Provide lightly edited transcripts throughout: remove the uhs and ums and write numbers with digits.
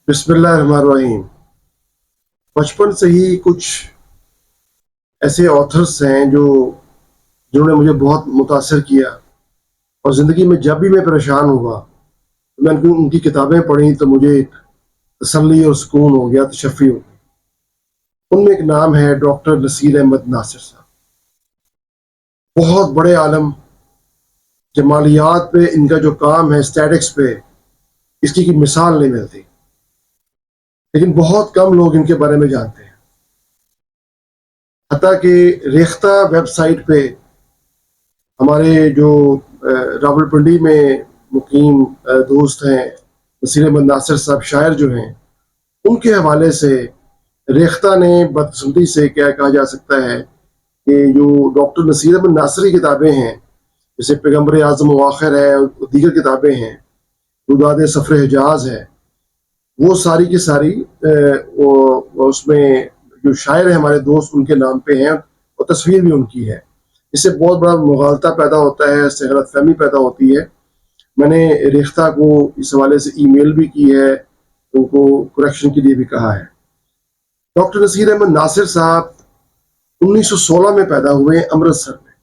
بسم اللہ الرحمن الرحیم۔ بچپن سے ہی کچھ ایسے آتھرس ہیں جنہوں نے مجھے بہت متاثر کیا، اور زندگی میں جب بھی میں پریشان ہوا میں ان کی کتابیں پڑھی تو مجھے ایک تسلی اور سکون ہو گیا، تشفی ہو گئی۔ ان میں ایک نام ہے ڈاکٹر نصیر احمد ناصر صاحب، بہت بڑے عالم۔ جمالیات پہ ان کا جو کام ہے، اسٹیٹکس پہ، اس کی مثال نہیں ملتی، لیکن بہت کم لوگ ان کے بارے میں جانتے ہیں۔ حتیٰ کہ ریختہ ویب سائٹ پہ ہمارے جو راولپنڈی میں مقیم دوست ہیں نصیر احمد ناصر صاحب، شاعر جو ہیں، ان کے حوالے سے ریختہ نے بدقسمتی سے کیا کہا جا سکتا ہے کہ جو ڈاکٹر نصیر احمد ناصر کی کتابیں ہیں، جیسے پیغمبر اعظم و آخر ہے اور دیگر کتابیں ہیں، روداد سفر حجاز ہے، وہ ساری کی ساری اس میں جو شاعر ہیں ہمارے دوست ان کے نام پہ ہیں، اور تصویر بھی ان کی ہے۔ اس سے بہت بڑا مغالطہ پیدا ہوتا ہے، اس سے غلط فہمی پیدا ہوتی ہے۔ میں نے ریختہ کو اس حوالے سے ای میل بھی کی ہے، ان کو کریکشن کے لیے بھی کہا ہے۔ ڈاکٹر نصیر احمد ناصر صاحب 1916 میں پیدا ہوئے امرتسر میں،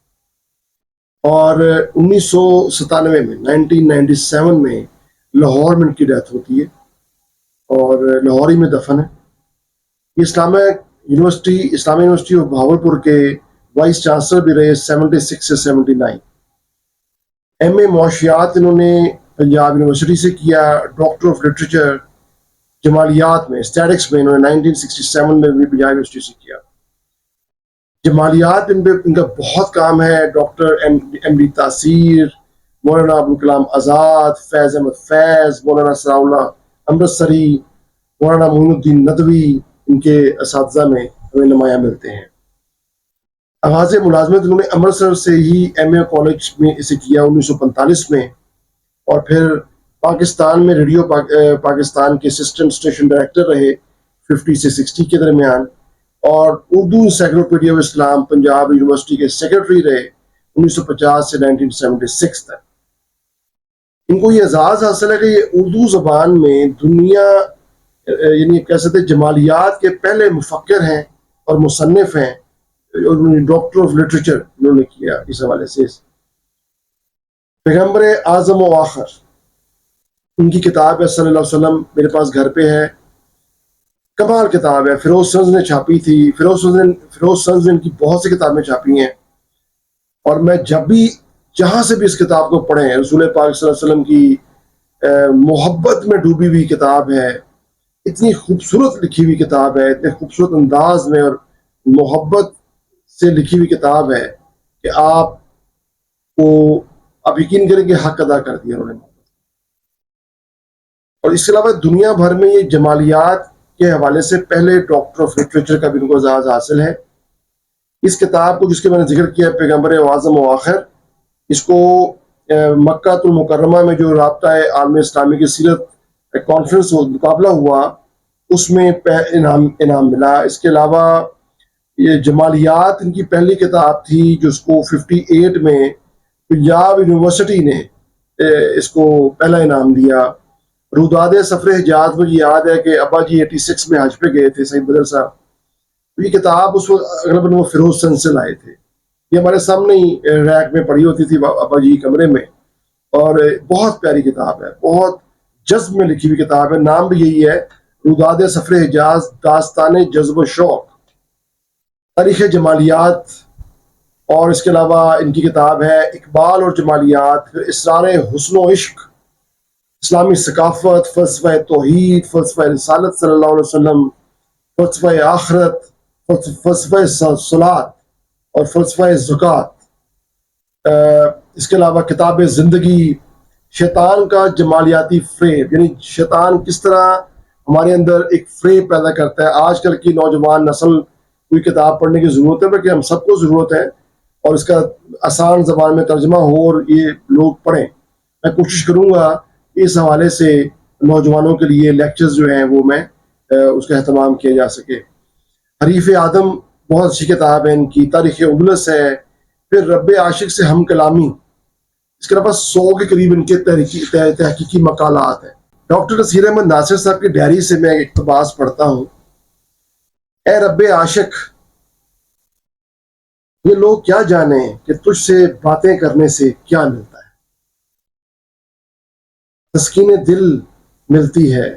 اور 1997 میں 1997 میں لاہور میں ان کی ڈیتھ ہوتی ہے، اور لاہور ہی میں دفن ہے۔ یہ اسلامیہ یونیورسٹی آف بہاولپور کے وائس چانسلر بھی رہے 76 سے 79۔ ایم اے معاشیات انہوں نے پنجاب یونیورسٹی سے کیا، ڈاکٹر آف لٹریچر جمالیات میں، اسٹیٹکس میں انہوں نے 1967 میں بھی پنجاب یونیورسٹی سے کیا۔ جمالیات ان کا بہت کام ہے۔ ڈاکٹر ایم ڈی تاثیر، مولانا ابوالکلام آزاد، فیض احمد فیض، مولانا ثناء اللہ امرتسری، مولانا معین الدین ندوی، ان کے اساتذہ میں ہمیں نمایاں ملتے ہیں۔ آغاز ملازمت انہوں نے امرتسر سے ہی ایم اے کالج میں اسے کیا 1945 میں، اور پھر پاکستان میں ریڈیو پاکستان کے اسسٹنٹ اسٹیشن ڈائریکٹر رہے 50 سے 60 کے درمیان، اور Urdu encyclopaedia of Islam Punjab University کے سیکرٹری رہے 1950 سے 1976 تک۔ ان کو یہ اعزاز حاصل ہے کہ یہ اردو زبان میں دنیا یعنی کہہ سکتے جمالیات کے پہلے مفکر ہیں اور مصنف ہیں، اور ڈاکٹر آف لٹریچر انہوں نے کیا۔ اس حوالے سے پیغمبر اعظم و آخر، ان کی کتاب ہے صلی اللہ علیہ وسلم، میرے پاس گھر پہ ہے، کمال کتاب ہے۔ فیروز سنز نے چھاپی تھی، فیروز سنز نے ان کی بہت سی کتابیں چھاپی ہیں، اور میں جب بھی جہاں سے بھی اس کتاب کو پڑھیں، رسول پاک صلی اللہ علیہ وسلم کی محبت میں ڈوبی ہوئی کتاب ہے، اتنی خوبصورت لکھی ہوئی کتاب ہے، اتنے خوبصورت انداز میں اور محبت سے لکھی ہوئی کتاب ہے کہ آپ کو آپ یقین کریں کہ حق ادا کر دیا انہوں نے۔ اور اس کے علاوہ دنیا بھر میں یہ جمالیات کے حوالے سے پہلے ڈاکٹر آف لٹریچر کا بھی ان کو اعزاز حاصل ہے۔ اس کتاب کو، جس کے میں نے ذکر کیا پیغمبر اعظم و آخر، اس کو مکہ المکرمہ میں جو رابطہ عالم اسلامی کی سیرت کانفرنس مقابلہ ہوا، اس میں انعام ملا۔ اس کے علاوہ یہ جمالیات ان کی پہلی کتاب تھی، جو اس کو 58 میں پنجاب یونیورسٹی نے اس کو پہلا انعام دیا۔ روداد سفر حجاز، مجھے یاد ہے کہ ابا جی 86 میں حج پہ گئے تھے، سعید بدر صاحب، یہ کتاب اس وقت اغلب وہ فیروز سنز سے لائے تھے۔ یہ ہمارے سامنے ہی ریک میں پڑی ہوتی تھی ابا جی کمرے میں، اور بہت پیاری کتاب ہے، بہت جذب میں لکھی ہوئی کتاب ہے۔ نام بھی یہی ہے، روداد سفر حجاز، داستان جذب و شوق، تاریخ جمالیات۔ اور اس کے علاوہ ان کی کتاب ہے اقبال اور جمالیات، پھر اسرار حسن و عشق، اسلامی ثقافت، فلسفہ توحید، فلسفہ رسالت صلی اللہ علیہ وسلم، فلسفہ آخرت، فلسفہ صلاۃ اور فلسفہ زکوٰۃ۔ اس کے علاوہ کتاب زندگی، شیطان کا جمالیاتی فریب، یعنی شیطان کس طرح ہمارے اندر ایک فریب پیدا کرتا ہے۔ آج کل کی نوجوان نسل کوئی کتاب پڑھنے کی ضرورت ہے، بلکہ ہم سب کو ضرورت ہے، اور اس کا آسان زبان میں ترجمہ ہو اور یہ لوگ پڑھیں۔ میں کوشش کروں گا اس حوالے سے نوجوانوں کے لیے لیکچرز جو ہیں وہ میں اس کا اہتمام کیا جا سکے۔ حریف آدم بہت اچھی کتاب ہے ان کی، تاریخ اندلس ہے، پھر رب عاشق سے ہم کلامی، اس کے علاوہ 100 کے قریب ان کے تحقیقی مقالات ہیں۔ ڈاکٹر نصیر احمد ناصر صاحب کی ڈائری سے میں ایک اقتباس پڑھتا ہوں. اے رب عاشق، یہ لوگ کیا جانیں کہ تجھ سے باتیں کرنے سے کیا ملتا ہے. تسکین دل ملتی ہے،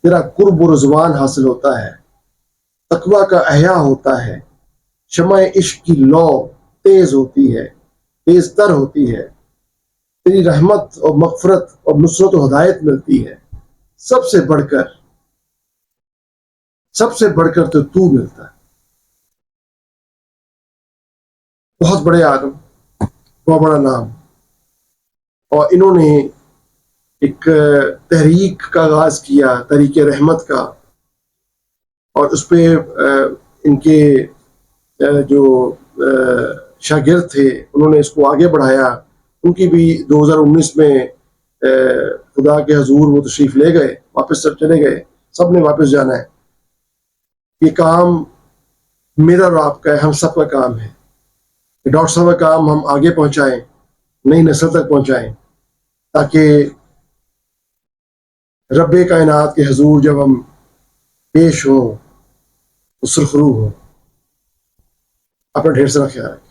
تیرا قرب و رضوان حاصل ہوتا ہے، تقوی کا احیاء ہوتا ہے، شمع عشق کی لو تیز ہوتی ہے، تیز تر ہوتی ہے، تیری رحمت اور مغفرت اور نصرت و ہدایت ملتی ہے. سب سے بڑھ کر تو ملتا ہے. بہت بڑے عالم، بہت بڑا نام، اور انہوں نے ایک تحریک کا آغاز کیا، تحریک رحمت کا، اور اس پہ ان کے جو شاگرد تھے انہوں نے اس کو آگے بڑھایا. ان کی بھی 2019 میں خدا کے حضور وہ تشریف لے گئے، واپس سب چلے گئے، سب نے واپس جانا ہے. یہ کام میرا اور آپ کا ہے، ہم سب کا کام ہے. ڈاکٹر صاحب کا کام ہم آگے پہنچائیں، نئی نسل تک پہنچائیں، تاکہ رب کائنات کے حضور جب ہم پیش ہوں تو سرخرو ہوں. اپنا ڈھیر سارا خیال ہے.